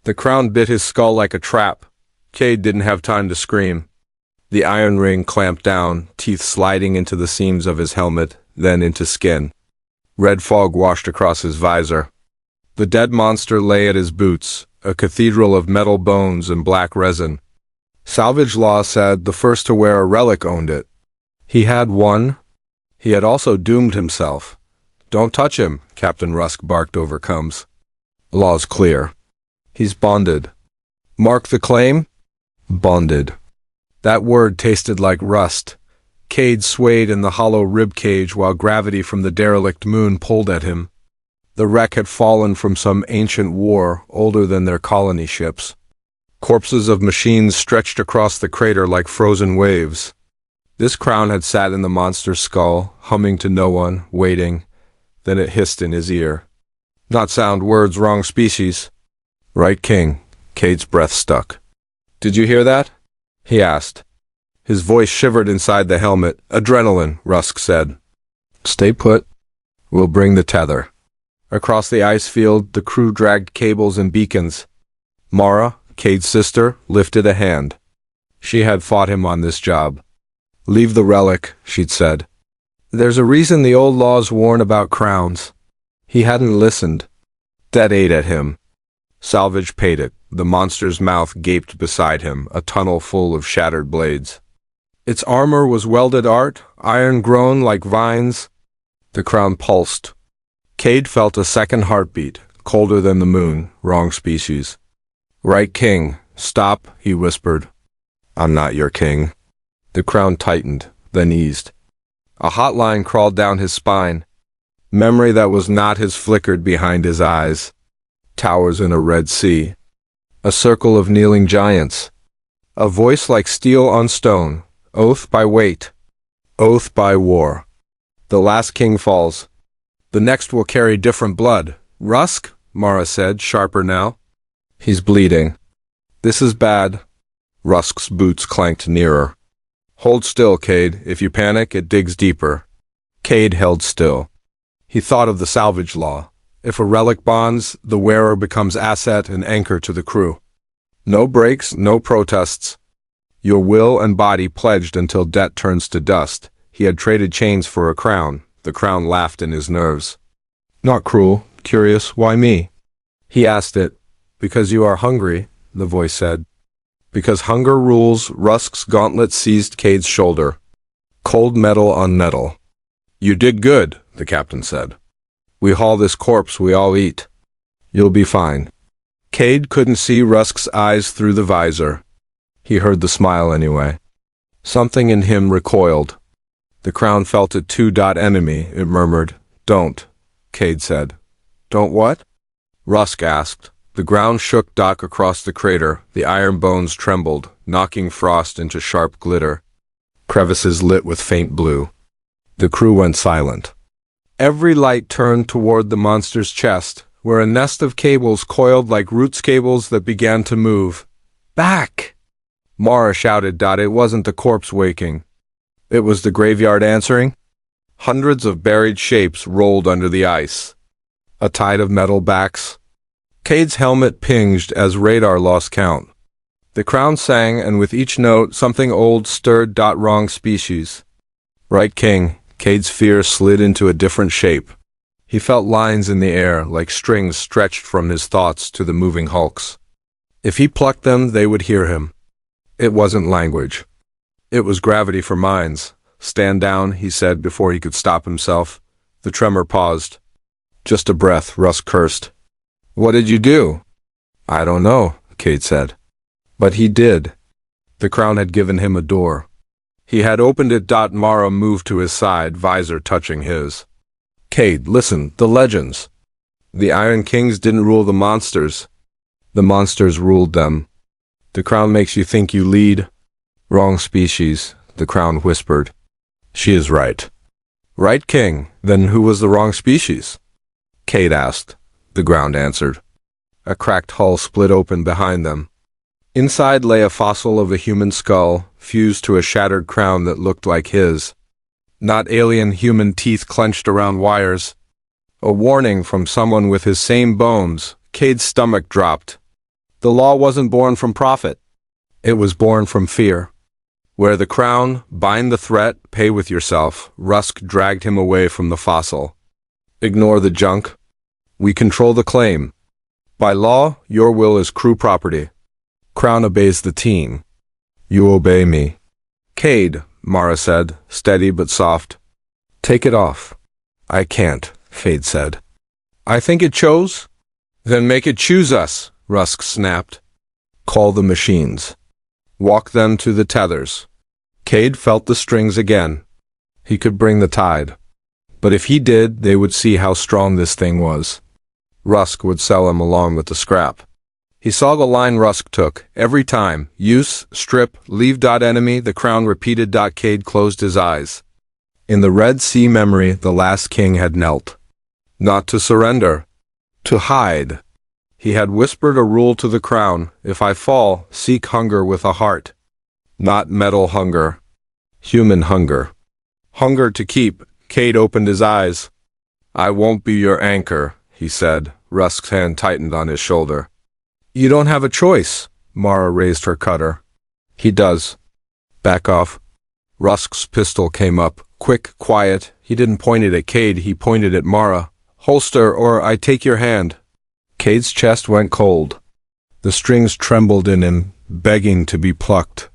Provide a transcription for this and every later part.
The crown bit his skull like a trap. Cade didn't have time to scream. The iron ring clamped down, teeth sliding into the seams of his helmet, then into skin. Red fog washed across his visor. The dead monster lay at his boots, a cathedral of metal bones and black resin. Salvage law said the first to wear a relic owned it. He had one. He had also doomed himself. "Don't touch him," Captain Rusk barked over Combs. "Law's clear. He's bonded." "Mark the claim?" "Bonded." That word tasted like rust. Cade swayed in the hollow rib cage while gravity from the derelict moon pulled at him. The wreck had fallen from some ancient war older than their colony ships. Corpses of machines stretched across the crater like frozen waves. This crown had sat in the monster's skull, humming to no one, waiting. Then it hissed in his ear. "Not sound words, wrong species." "Right, King." Cade's breath stuck. "Did you hear that?" he asked. His voice shivered inside the helmet. "Adrenaline," Rusk said. "Stay put. We'll bring the tether." Across the ice field, the crew dragged cables and beacons. Mara, Cade's sister, lifted a hand. She had fought him on this job. "Leave the relic," she'd said. "There's a reason the old laws warn about crowns." He hadn't listened. That ate at him. Salvage paid it. The monster's mouth gaped beside him, a tunnel full of shattered blades. Its armor was welded art, iron grown like vines. The crown pulsed. Cade felt a second heartbeat, colder than the moon, wrong species. "Right, King. Stop," he whispered. "I'm not your king." The crown tightened, then eased. A hotline crawled down his spine. Memory that was not his flickered behind his eyes. Towers in a red sea. A circle of kneeling giants. A voice like steel on stone. Oath by weight. Oath by war. The last king falls. The next will carry different blood. "Rusk," Mara said, sharper now. "He's bleeding." "This is bad." Rusk's boots clanked nearer. "Hold still, Cade. If you panic, it digs deeper." Cade held still. He thought of the salvage law. If a relic bonds, the wearer becomes asset and anchor to the crew. No breaks, no protests. Your will and body pledged until debt turns to dust. He had traded chains for a crown. The crown laughed in his nerves. "Not cruel, curious, why me?" He asked it. "Because you are hungry," the voice said. "Because hunger rules." Rusk's gauntlet seized Cade's shoulder. Cold metal on metal. "You did good," the captain said. "We haul this corpse, we all eat. You'll be fine." Cade couldn't see Rusk's eyes through the visor. He heard the smile anyway. Something in him recoiled. The crown felt it too. "Enemy," it murmured. "Don't," Cade said. "Don't what?" Rusk asked. The ground shook across the crater. The iron bones trembled, knocking frost into sharp glitter. Crevices lit with faint blue. The crew went silent. Every light turned toward the monster's chest, where a nest of cables coiled like roots cables that began to move. "Back!" Mara shouted. It wasn't the corpse waking. It was the graveyard answering. Hundreds of buried shapes rolled under the ice. A tide of metal backs. Cade's helmet pinged as radar lost count. The crown sang, and with each note, something old stirred. Wrong species. "Right, King." Cade's fear slid into a different shape. He felt lines in the air, like strings stretched from his thoughts to the moving hulks. If he plucked them, they would hear him. It wasn't language. It was gravity for minds. "Stand down," he said before he could stop himself. The tremor paused. "Just a breath," Rusk cursed. "What did you do?" "I don't know," Cade said. But he did. The crown had given him a door. He had opened it. Mara moved to his side, visor touching his. "Cade, listen, the legends. The Iron Kings didn't rule the monsters. The monsters ruled them. The crown makes you think you lead." "Wrong species," the crown whispered. "She is right." "Right, King. Then who was the wrong species?" Cade asked. The ground answered. A cracked hull split open behind them. Inside lay a fossil of a human skull, fused to a shattered crown that looked like his. Not alien human teeth clenched around wires. A warning from someone with his same bones. Cade's stomach dropped. The law wasn't born from profit. It was born from fear. Wear the crown, bind the threat, pay with yourself. Rusk dragged him away from the fossil. Ignore the junk. We control the claim. By law, your will is crew property. Crown obeys the team. You obey me. Cade, Mara said, steady but soft. Take it off. I can't, Cade said. I think it chose? Then make it choose us, Rusk snapped. Call the machines. Walk them to the tethers. Cade felt the strings again. He could bring the tide. But if he did, they would see how strong this thing was. Rusk would sell him along with the scrap. He saw the line Rusk took. Every time, use, strip, leave. Enemy, the crown repeated. Cade closed his eyes. In the Red Sea memory, the last king had knelt. Not to surrender. To hide. He had whispered a rule to the crown: if I fall, seek hunger with a heart. Not metal hunger. Human hunger. Hunger to keep. Cade opened his eyes. I won't be your anchor, he said. Rusk's hand tightened on his shoulder. You don't have a choice. Mara raised her cutter. He does. Back off. Rusk's pistol came up, quick, quiet. He didn't point it at Cade, he pointed at Mara. Holster, or I take your hand. Cade's chest went cold. The strings trembled in him, begging to be plucked.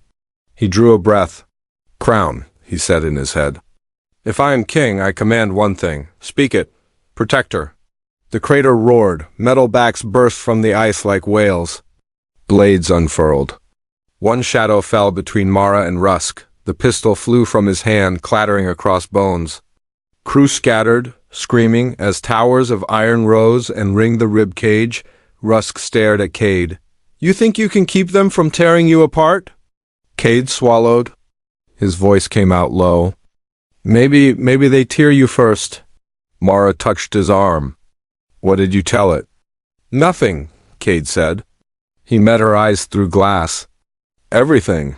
He drew a breath. Crown, he said in his head. If I am king, I command one thing. Speak it. Protect her. The crater roared. Metal backs burst from the ice like whales. Blades unfurled. One shadow fell between Mara and Rusk. The pistol flew from his hand, clattering across bones. Crew scattered, screaming, as towers of iron rose and ringed the rib cage. Rusk stared at Cade. You think you can keep them from tearing you apart? Cade swallowed. His voice came out low. Maybe they tear you first. Mara touched his arm. What did you tell it? Nothing, Cade said. He met her eyes through glass. Everything.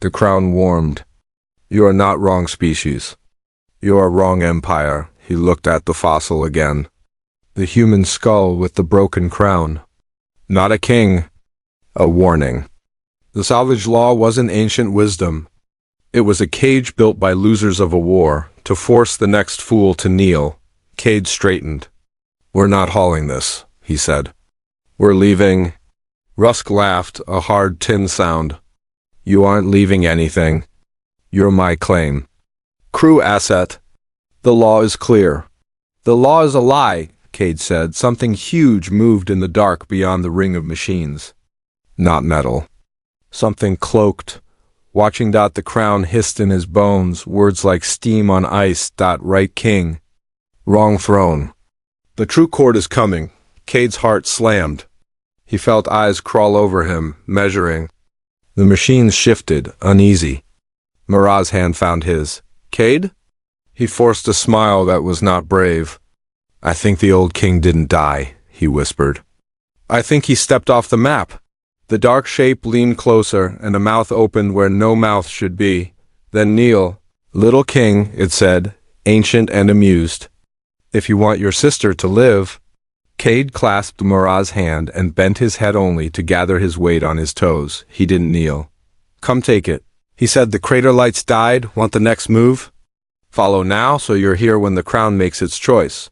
The crown warmed. You are not wrong species. You are wrong empire. He looked at the fossil again. The human skull with the broken crown. Not a king. A warning. The salvage law wasn't ancient wisdom. It was a cage built by losers of a war, to force the next fool to kneel. Cade straightened. We're not hauling this, he said. We're leaving. Rusk laughed, a hard tin sound. You aren't leaving anything. You're my claim. Crew asset. The law is clear. The law is a lie, Cade said. Something huge moved in the dark beyond the ring of machines. Not metal. Something cloaked. Watching. The crown hissed in his bones, words like steam on ice. Right king. Wrong throne. The true court is coming. Cade's heart slammed. He felt eyes crawl over him, measuring. The machines shifted, uneasy. Mara's hand found his. Cade? He forced a smile that was not brave. I think the old king didn't die, he whispered. I think he stepped off the map. The dark shape leaned closer, and a mouth opened where no mouth should be. Then kneel. Little king, it said, ancient and amused. If you want your sister to live. Cade clasped Mara's hand and bent his head only to gather his weight on his toes. He didn't kneel. Come take it. He said, the crater lights died. Want the next move? Follow now, so you're here when the crown makes its choice.